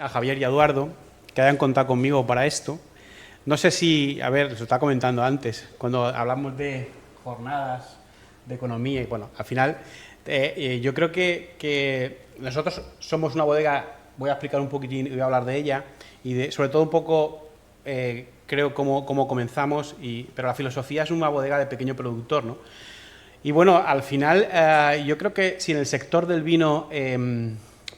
a Javier y a Eduardo que hayan contado conmigo para esto. No sé si, a ver, os estaba comentando antes, cuando hablamos de jornadas, de economía, y bueno, al final yo creo que nosotros somos una bodega, voy a explicar un poquitín y voy a hablar de ella, y sobre todo un poco, creo, cómo comenzamos, pero la filosofía es una bodega de pequeño productor, ¿no? Y bueno, al final yo creo que si en el sector del vino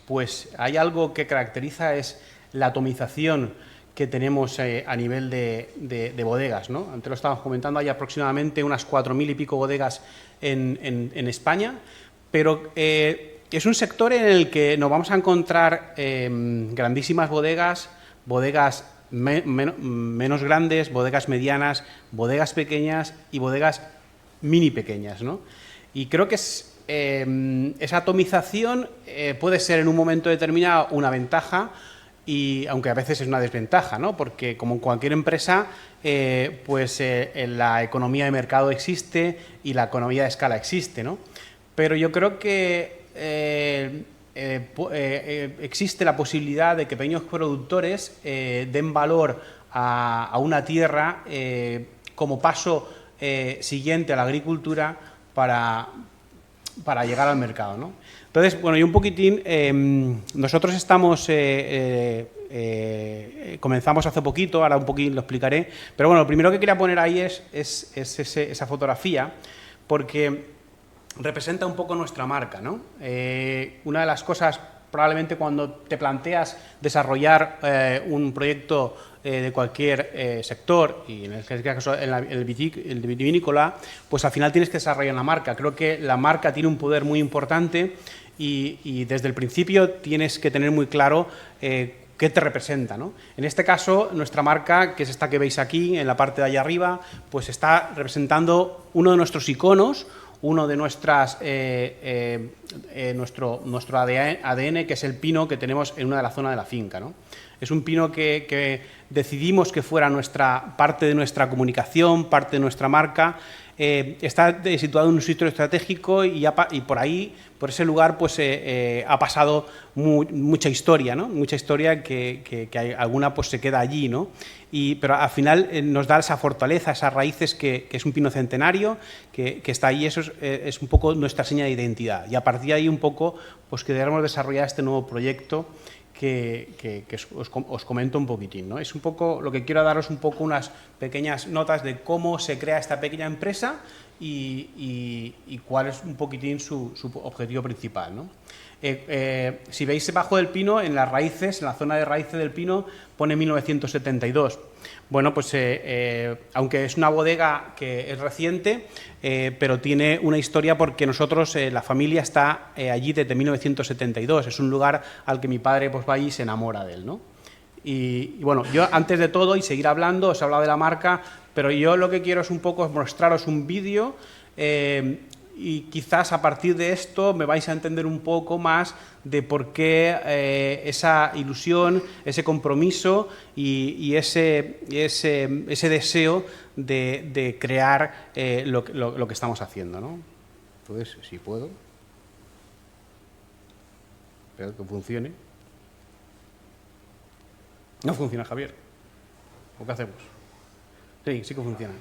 pues hay algo que caracteriza es la atomización que tenemos a nivel de bodegas, ¿no? Antes lo estábamos comentando, hay aproximadamente unas 4.000 y pico bodegas en España, pero es un sector en el que nos vamos a encontrar grandísimas bodegas menos grandes, bodegas medianas, bodegas pequeñas y bodegas mini pequeñas, ¿no? Y creo que esa atomización puede ser en un momento determinado una ventaja, y aunque a veces es una desventaja, ¿no? Porque como en cualquier empresa, la economía de mercado existe y la economía de escala existe, ¿no? Pero yo creo que existe la posibilidad de que pequeños productores den valor a una tierra como paso siguiente a la agricultura para llegar al mercado, ¿no? Entonces, bueno, y un poquitín, nosotros estamos, comenzamos hace poquito, ahora un poquito lo explicaré, pero bueno, lo primero que quería poner ahí es esa fotografía, porque representa un poco nuestra marca, ¿no? Una de las cosas, probablemente cuando te planteas desarrollar un proyecto de cualquier sector, y en este caso el vitivinícola, pues al final tienes que desarrollar una marca. Creo que la marca tiene un poder muy importante y desde el principio tienes que tener muy claro qué te representa, ¿no? En este caso, nuestra marca, que es esta que veis aquí, en la parte de allá arriba, pues está representando uno de nuestros iconos, uno de nuestro ADN, que es el pino que tenemos en una de la zona de la finca, ¿no? Es un pino que decidimos que fuera parte de nuestra comunicación, parte de nuestra marca. Está situado en un sitio estratégico y por ahí, por ese lugar, pues ha pasado mucha historia, ¿no? Mucha historia que alguna pues se queda allí, ¿no? Pero al final nos da esa fortaleza, esas raíces que es un pino centenario, que está ahí. Eso es un poco nuestra seña de identidad. Y a partir de ahí un poco pues queremos desarrollar este nuevo proyecto que os comento un poquitín, ¿no? Es un poco lo que quiero daros, un poco unas pequeñas notas de cómo se crea esta pequeña empresa y cuál es un poquitín su objetivo principal, ¿no? Si veis debajo del pino, en las raíces, en la zona de raíces del pino, pone 1972. Bueno, pues aunque es una bodega que es reciente, pero tiene una historia porque nosotros, la familia está allí desde 1972. Es un lugar al que mi padre pues va y se enamora de él, ¿no? Y bueno, yo antes de todo y seguir hablando, os he hablado de la marca, pero yo lo que quiero es un poco mostraros un vídeo y quizás a partir de esto me vais a entender un poco más de por qué esa ilusión, ese compromiso y ese deseo de crear lo que estamos haciendo, ¿no? Entonces, si puedo. Espero que funcione. No funciona, Javier. ¿O qué hacemos? Sí, sí que funciona.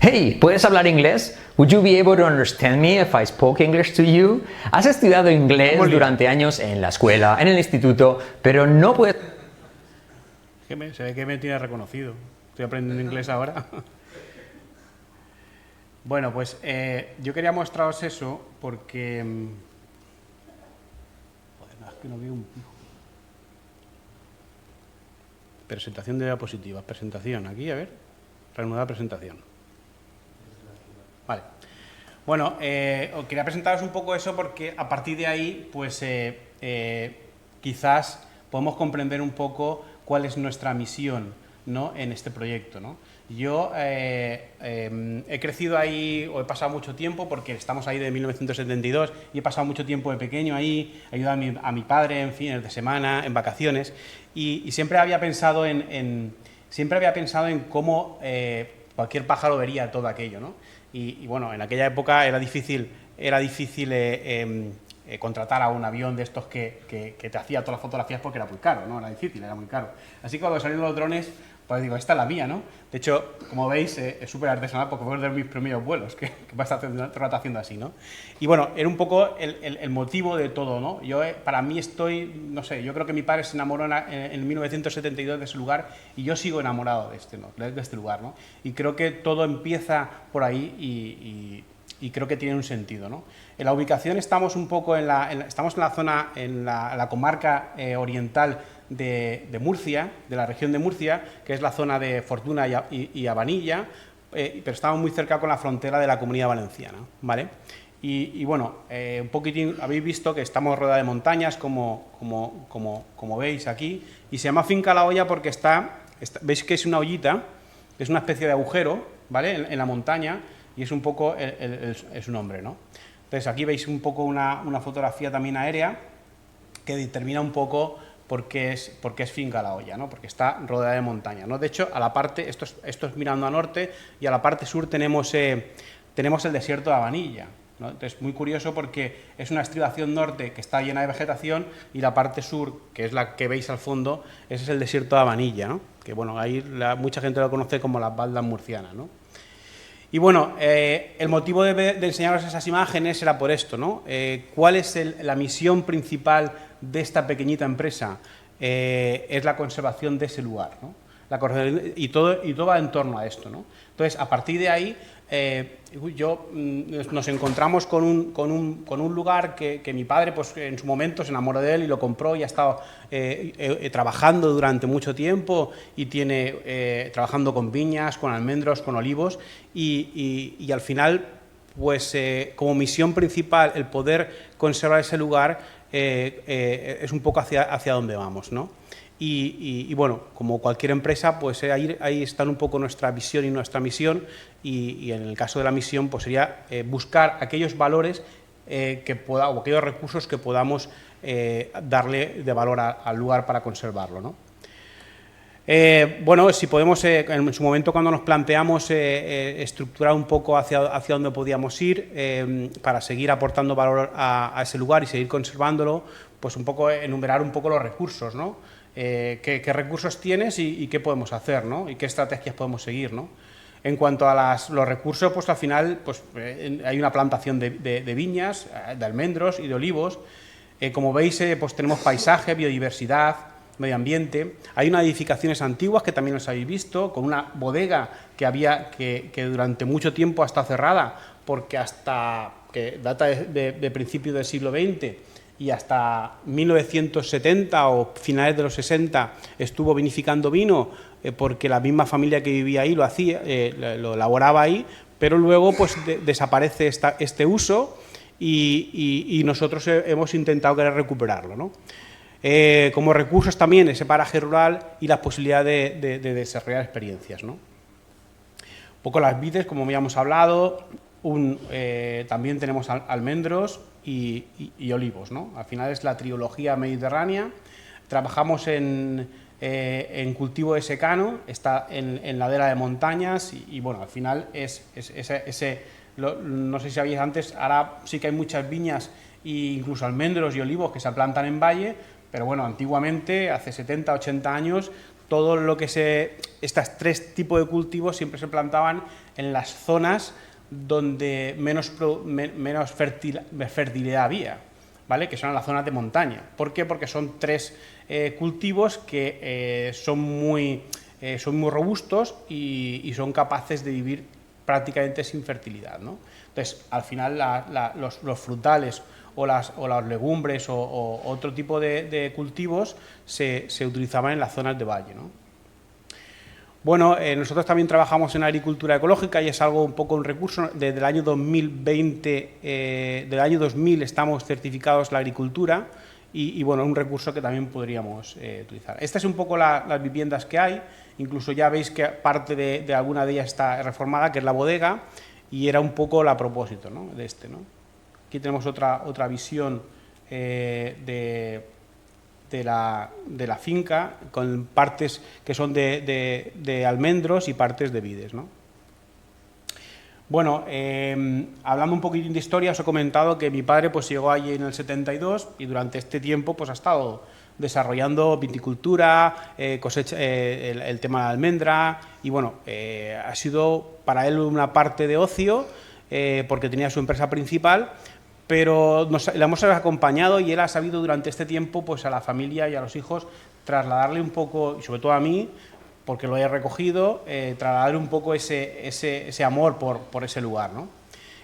Hey, ¿puedes hablar inglés? Would you be able to understand me if I spoke English to you? Has estudiado inglés durante años en la escuela, en el instituto, pero no puedes... Se ve que me tiene reconocido. Estoy aprendiendo inglés ahora. Bueno, pues yo quería mostraros eso porque... Joder, no, es que no veo un pijo. Presentación de diapositivas. Presentación. Aquí, a ver. Reanudar presentación. Vale. Bueno, os quería presentaros un poco eso porque a partir de ahí, pues quizás podemos comprender un poco cuál es nuestra misión, ¿no?, en este proyecto, ¿no? Yo he crecido ahí, o he pasado mucho tiempo, porque estamos ahí de 1972, y he pasado mucho tiempo de pequeño ahí, ayudando a mi padre en fines de semana, en vacaciones, y siempre había pensado en cómo cualquier pájaro vería todo aquello, ¿no? Y bueno, en aquella época era difícil contratar a un avión de estos que te hacía todas las fotografías porque era muy caro, ¿no? Era difícil, era muy caro. Así que cuando salieron los drones, pues digo, esta es la mía, ¿no? De hecho, como veis, es súper artesanal porque fue de mis primeros vuelos, que va a estar todo el rato haciendo así, ¿no? Y bueno, era un poco el motivo de todo, ¿no? Yo, para mí no sé, yo creo que mi padre se enamoró en 1972 de ese lugar y yo sigo enamorado de este lugar, ¿no? Y creo que todo empieza por ahí y creo que tiene un sentido, ¿no? En la ubicación estamos un poco estamos en la zona, en la comarca oriental de Murcia, de la región de Murcia, que es la zona de Fortuna y Abanilla, pero estamos muy cerca con la frontera de la Comunidad Valenciana, ¿vale? Y bueno, un poquitín, habéis visto que estamos rodeados de montañas, como veis aquí, y se llama Finca La Olla porque veis que es una ollita, es una especie de agujero, ¿vale?, en la montaña, y es un poco su nombre, ¿no? Entonces aquí veis un poco una fotografía también aérea que determina un poco por qué es Finca La Olla, ¿no? Porque está rodeada de montaña, ¿no? De hecho, a la parte, esto es mirando a norte, y a la parte sur tenemos el desierto de Abanilla, ¿no? Entonces, muy curioso porque es una estribación norte que está llena de vegetación y la parte sur, que es la que veis al fondo, ese es el desierto de Abanilla, ¿no? Que bueno, ahí mucha gente lo conoce como las baldas murcianas, ¿no? Y bueno, el motivo de enseñaros esas imágenes era por esto, ¿no? ¿Cuál es la misión principal de esta pequeñita empresa? Es la conservación de ese lugar, ¿no? Y todo va en torno a esto, ¿no? Entonces, a partir de ahí, nos encontramos con un lugar que mi padre, pues en su momento se enamoró de él y lo compró y ha estado trabajando durante mucho tiempo y trabajando con viñas, con almendros, con olivos y al final, pues como misión principal el poder conservar ese lugar es un poco hacia donde vamos, ¿no? Y bueno, como cualquier empresa, pues ahí están un poco nuestra visión y nuestra misión y en el caso de la misión pues sería buscar aquellos valores o aquellos recursos que podamos darle de valor al lugar para conservarlo, ¿no? Bueno, si podemos, en su momento cuando nos planteamos estructurar un poco hacia dónde podíamos ir para seguir aportando valor a ese lugar y seguir conservándolo, pues un poco enumerar un poco los recursos, ¿no? ¿Qué recursos tienes y qué podemos hacer, ¿no? Y qué estrategias podemos seguir, ¿no? En cuanto a los recursos, pues al final pues, hay una plantación de viñas, de almendros y de olivos. Como veis, pues tenemos paisaje, biodiversidad, medio ambiente. Hay unas edificaciones antiguas que también os habéis visto, con una bodega que durante mucho tiempo ha estado cerrada, porque que data de principios del siglo XX y hasta 1970 o finales de los 60 estuvo vinificando vino porque la misma familia que vivía ahí lo hacía, lo elaboraba ahí, pero luego pues desaparece este uso y nosotros hemos intentado querer recuperarlo, ¿no? Como recursos también ese paraje rural y las posibilidades de desarrollar experiencias, ¿no? Un poco las vides, como habíamos hablado, también tenemos almendros y olivos, ¿no? Al final es la trilogía mediterránea. Trabajamos en cultivo de secano, está en ladera de montañas y bueno, al final no sé si sabíais antes, ahora sí que hay muchas viñas e incluso almendros y olivos que se plantan en valle, pero bueno, antiguamente, hace 70, 80 años, todo lo que estas tres tipos de cultivos siempre se plantaban en las zonas donde menos fertilidad había, ¿vale? Que son las zonas de montaña. ¿Por qué? Porque son tres cultivos que son muy robustos y son capaces de vivir prácticamente sin fertilidad, ¿no? Entonces, al final los frutales o las legumbres o otro tipo de cultivos se utilizaban en las zonas de valle, ¿no? Bueno, nosotros también trabajamos en agricultura ecológica y es algo un poco un recurso. Desde el año 2020, del año 2000 estamos certificados en la agricultura y bueno, un recurso que también podríamos utilizar. Estas son un poco las viviendas que hay, incluso ya veis que parte de alguna de ellas está reformada, que es la bodega, y era un poco a propósito, ¿no? De ¿no? Aquí tenemos otra visión de la finca, con partes que son de almendros y partes de vides, ¿no? Bueno, hablando un poquitín de historia, os he comentado que mi padre pues llegó allí en el 72 y durante este tiempo pues ha estado desarrollando viticultura, cosecha, el tema de la almendra y bueno, ha sido para él una parte de ocio porque tenía su empresa principal, pero le hemos acompañado y él ha sabido durante este tiempo pues a la familia y a los hijos trasladarle un poco, y sobre todo a mí, porque lo he recogido, trasladar un poco ese amor por ese lugar, ¿no?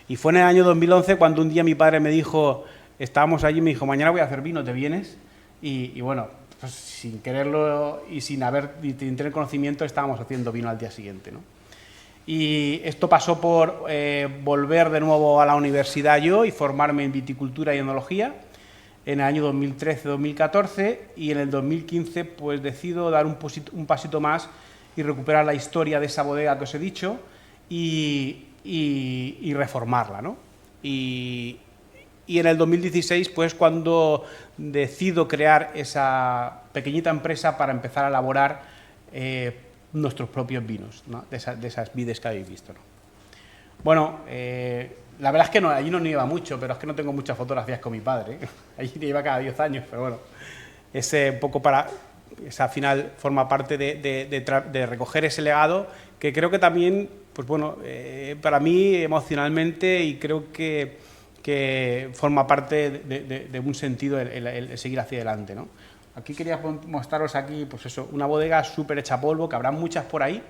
Y fue en el año 2011 cuando un día mi padre me dijo, estábamos allí y me dijo, mañana voy a hacer vino, ¿te vienes? Y bueno, pues sin quererlo y sin tener conocimiento estábamos haciendo vino al día siguiente, ¿no? Y esto pasó por volver de nuevo a la universidad yo y formarme en viticultura y enología en el año 2013-2014 y en el 2015 pues decido dar un pasito más y recuperar la historia de esa bodega que os he dicho y reformarla, ¿no? Y en el 2016 pues cuando decido crear esa pequeñita empresa para empezar a elaborar nuestros propios vinos, ¿no? de esas vides que habéis visto, ¿no? Bueno, la verdad es que allí no nieva mucho, pero es que no tengo muchas fotografías con mi padre, ¿eh? Allí nieva cada 10 años, pero bueno, ese un poco esa final forma parte de recoger ese legado que creo que también, pues bueno, para mí emocionalmente y creo que forma parte de un sentido el seguir hacia adelante, ¿no? Aquí quería mostraros aquí, pues eso, una bodega súper hecha polvo, que habrá muchas por ahí,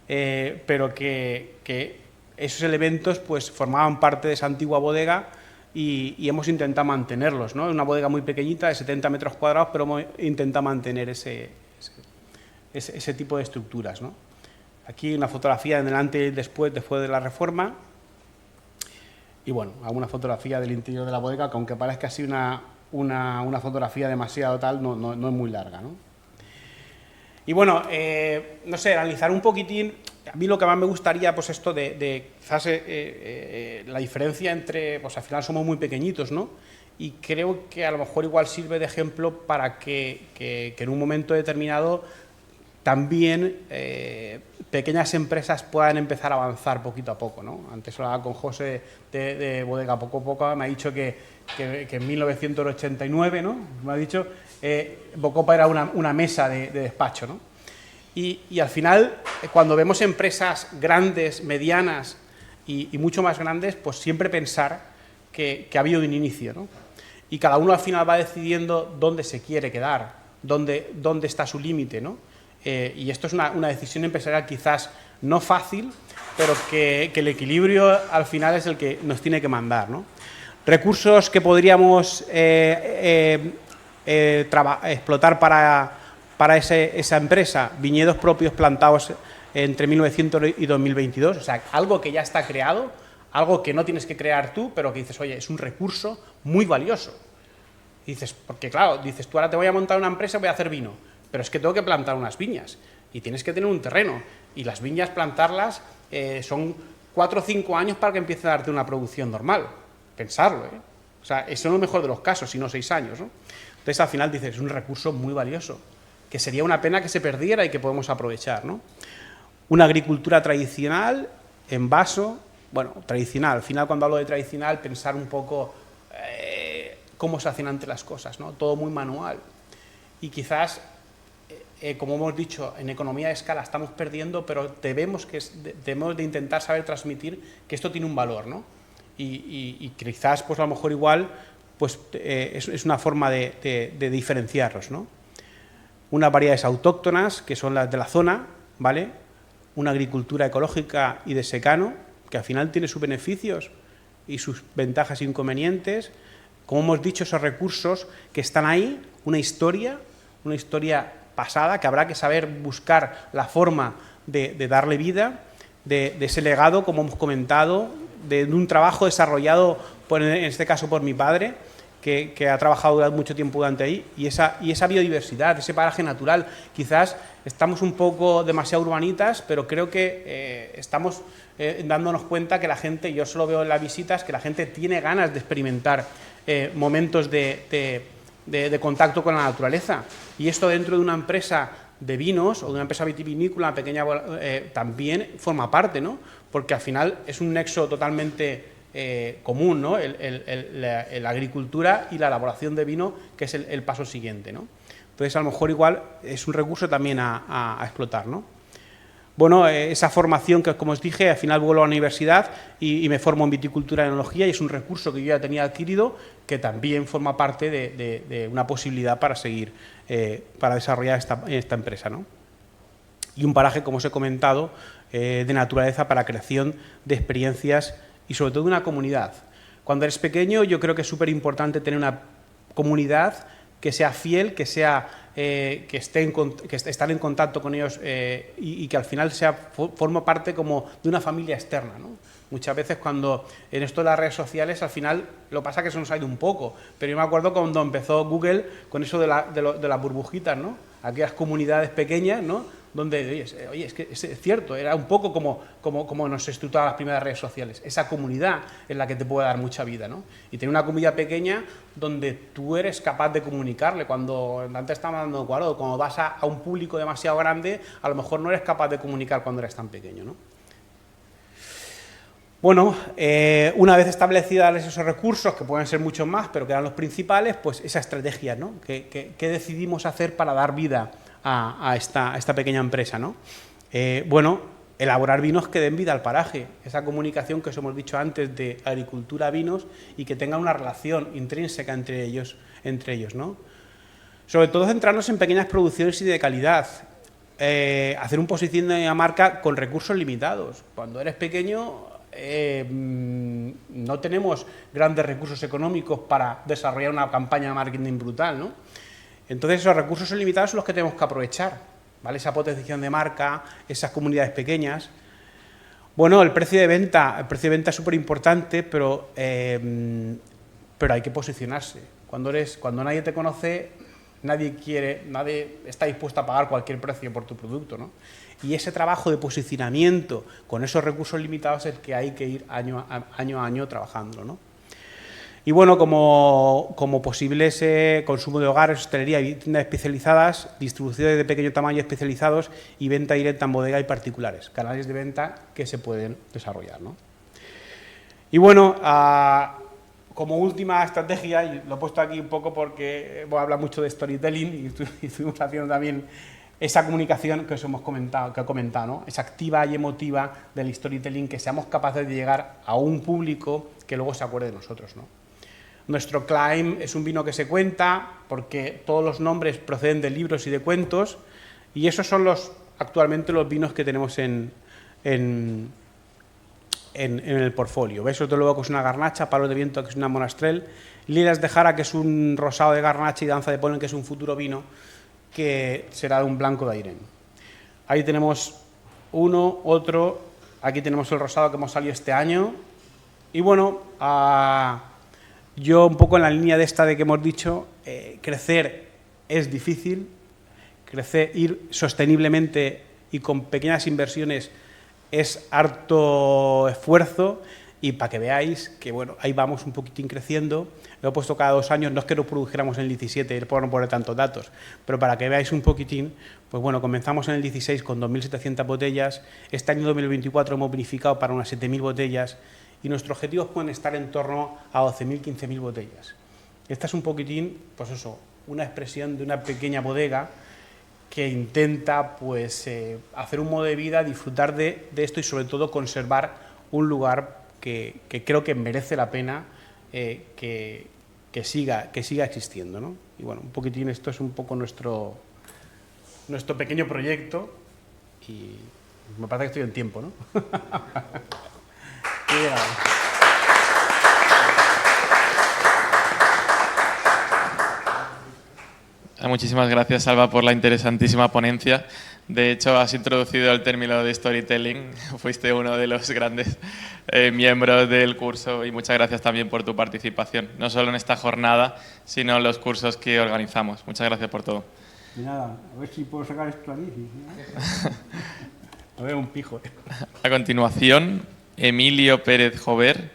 pero que esos elementos pues formaban parte de esa antigua bodega y hemos intentado mantenerlos, ¿no? Es una bodega muy pequeñita, de 70 metros cuadrados, pero hemos intentado mantener ese tipo de estructuras, ¿no? Aquí una fotografía en el antes y después de la reforma. Y bueno, alguna fotografía del interior de la bodega, que aunque parezca así una fotografía demasiado tal, no es muy larga, ¿no? Y bueno, no sé, analizar un poquitín, a mí lo que más me gustaría, pues esto de quizás la diferencia entre, pues al final somos muy pequeñitos, ¿no? Y creo que a lo mejor igual sirve de ejemplo para que en un momento determinado también pequeñas empresas puedan empezar a avanzar poquito a poco, ¿no? Antes hablaba con José de Bodega Poco a Poco, me ha dicho que en 1989, ¿no? Me ha dicho, Bocopa era una mesa de despacho, ¿no? Y al final, cuando vemos empresas grandes, medianas y mucho más grandes, pues siempre pensar que ha habido un inicio, ¿no? Y cada uno al final va decidiendo dónde se quiere quedar, dónde está su límite, ¿no? Y esto es una decisión empresarial quizás no fácil, pero que el equilibrio al final es el que nos tiene que mandar, ¿no? Recursos que podríamos explotar para esa empresa, viñedos propios plantados entre 1900 y 2022, o sea, algo que ya está creado, algo que no tienes que crear tú, pero que dices, oye, es un recurso muy valioso. Y dices, porque claro, dices, tú ahora te voy a montar una empresa, voy a hacer vino, pero es que tengo que plantar unas viñas y tienes que tener un terreno y las viñas plantarlas son 4 o 5 años para que empiece a darte una producción normal. Pensarlo, ¿eh? O sea, eso no es el mejor de los casos, sino 6 años, ¿no? Entonces al final dices, es un recurso muy valioso, que sería una pena que se perdiera y que podemos aprovechar, ¿no? Una agricultura tradicional, en vaso, bueno, tradicional, al final cuando hablo de tradicional, pensar un poco cómo se hacen antes las cosas, ¿no? Todo muy manual. Y quizás como hemos dicho, en economía de escala estamos perdiendo, pero debemos de intentar saber transmitir que esto tiene un valor, ¿no? Y quizás, pues a lo mejor igual, pues es una forma de diferenciarlos, ¿no? Unas variedades autóctonas, que son las de la zona, ¿vale? Una agricultura ecológica y de secano, que al final tiene sus beneficios y sus ventajas e inconvenientes. Como hemos dicho, esos recursos que están ahí, una historia pasada, que habrá que saber buscar la forma de darle vida, de ese legado, como hemos comentado, de un trabajo desarrollado, en este caso por mi padre, que ha trabajado mucho tiempo durante ahí, y esa biodiversidad, ese paraje natural. Quizás estamos un poco demasiado urbanitas, pero creo que estamos dándonos cuenta que la gente, yo solo veo en las visitas, que la gente tiene ganas de experimentar momentos de contacto con la naturaleza. Y esto dentro de una empresa de vinos o de una empresa vitivinícola pequeña también forma parte, ¿no? Porque al final es un nexo totalmente común, ¿no? La agricultura y la elaboración de vino, que es el paso siguiente, ¿no? Entonces, a lo mejor igual es un recurso también a explotar, ¿no? Bueno, esa formación que, como os dije, al final vuelvo a la universidad y me formo en viticultura y enología, y es un recurso que yo ya tenía adquirido, que también forma parte de una posibilidad para seguir, para desarrollar esta empresa, ¿no? Y un paraje, como os he comentado, de naturaleza para creación de experiencias y sobre todo una comunidad. Cuando eres pequeño, yo creo que es súper importante tener una comunidad que sea fiel, que estar en contacto con ellos y que al final forma parte como de una familia externa, ¿no? Muchas veces cuando en esto de las redes sociales, al final lo pasa que se nos ha ido un poco, pero yo me acuerdo cuando empezó Google con eso de las burbujitas, ¿no? Aquellas comunidades pequeñas, ¿no? Donde, oye, es que es cierto, era un poco como nos estructuraban las primeras redes sociales. Esa comunidad es la que te puede dar mucha vida, ¿no? Y tener una comunidad pequeña donde tú eres capaz de comunicarle. Cuando antes estábamos hablando de cuadrado, cuando vas a un público demasiado grande, a lo mejor no eres capaz de comunicar cuando eres tan pequeño, ¿no? Bueno, una vez establecidos esos recursos, que pueden ser muchos más, pero que eran los principales, pues esa estrategia, ¿no? ¿Qué decidimos hacer para dar vida a esta pequeña empresa, ¿no? Bueno, elaborar vinos que den vida al paraje, esa comunicación que os hemos dicho antes de agricultura a vinos y que tenga una relación intrínseca entre ellos, ¿no? Sobre todo centrarnos en pequeñas producciones y de calidad, hacer un posicionamiento de la marca con recursos limitados. Cuando eres pequeño no tenemos grandes recursos económicos para desarrollar una campaña de marketing brutal, ¿no? Entonces esos recursos limitados son los que tenemos que aprovechar, ¿vale? Esa potenciación de marca, esas comunidades pequeñas. Bueno, el precio de venta es súper importante, pero hay que posicionarse. Cuando nadie te conoce, nadie está dispuesto a pagar cualquier precio por tu producto, ¿no? Y ese trabajo de posicionamiento con esos recursos limitados es el que hay que ir año a año trabajándolo, ¿no? Y bueno, como posibles consumo de hogares, hostelería y tiendas especializadas, distribuciones de pequeño tamaño especializados y venta directa en bodega y particulares, canales de venta que se pueden desarrollar, ¿no? Y bueno, como última estrategia, y lo he puesto aquí un poco porque habla mucho de storytelling y estuvimos haciendo también esa comunicación que os hemos comentado, ¿no? Esa activa y emotiva del storytelling, que seamos capaces de llegar a un público que luego se acuerde de nosotros, ¿no? Nuestro Climb es un vino que se cuenta porque todos los nombres proceden de libros y de cuentos, y esos son actualmente los vinos que tenemos en el portfolio. ¿Ves? Otro luego que es una garnacha, Palo de Viento, que es una monastrell, Lilas de Jara, que es un rosado de garnacha, y Danza de Polen, que es un futuro vino que será de un blanco de Airén. Ahí tenemos uno, otro, aquí tenemos el rosado que hemos salido este año, y bueno, yo un poco en la línea de esta de que hemos dicho, crecer es difícil, ir sosteniblemente y con pequeñas inversiones es harto esfuerzo, y para que veáis que bueno, ahí vamos un poquitín creciendo. Lo he puesto cada 2 años, no es que lo produjéramos en el 17 por no poner tantos datos, pero para que veáis un poquitín, pues bueno, comenzamos en el 16 con 2.700 botellas, este año 2024 hemos vinificado para unas 7.000 botellas, y nuestros objetivos pueden estar en torno a 12.000, 15.000 botellas. Esta es un poquitín, pues eso, una expresión de una pequeña bodega que intenta pues, hacer un modo de vida, disfrutar de esto y sobre todo conservar un lugar que creo que merece la pena que siga existiendo, ¿no? Y bueno, un poquitín esto es un poco nuestro pequeño proyecto y me parece que estoy en tiempo, ¿no? Muchísimas gracias, Salva, por la interesantísima ponencia. De hecho, has introducido el término de storytelling. Fuiste uno de los grandes miembros del curso y muchas gracias también por tu participación, no solo en esta jornada, sino en los cursos que organizamos. Muchas gracias por todo. Y nada, a ver si puedo sacar esto aquí. A ver, un pijo. A continuación, Emilio Pérez Jover,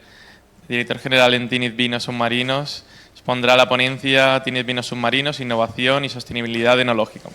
director general en Tinit Vinos Submarinos, expondrá la ponencia Tinit Vinos Submarinos, Innovación y Sostenibilidad Enológica.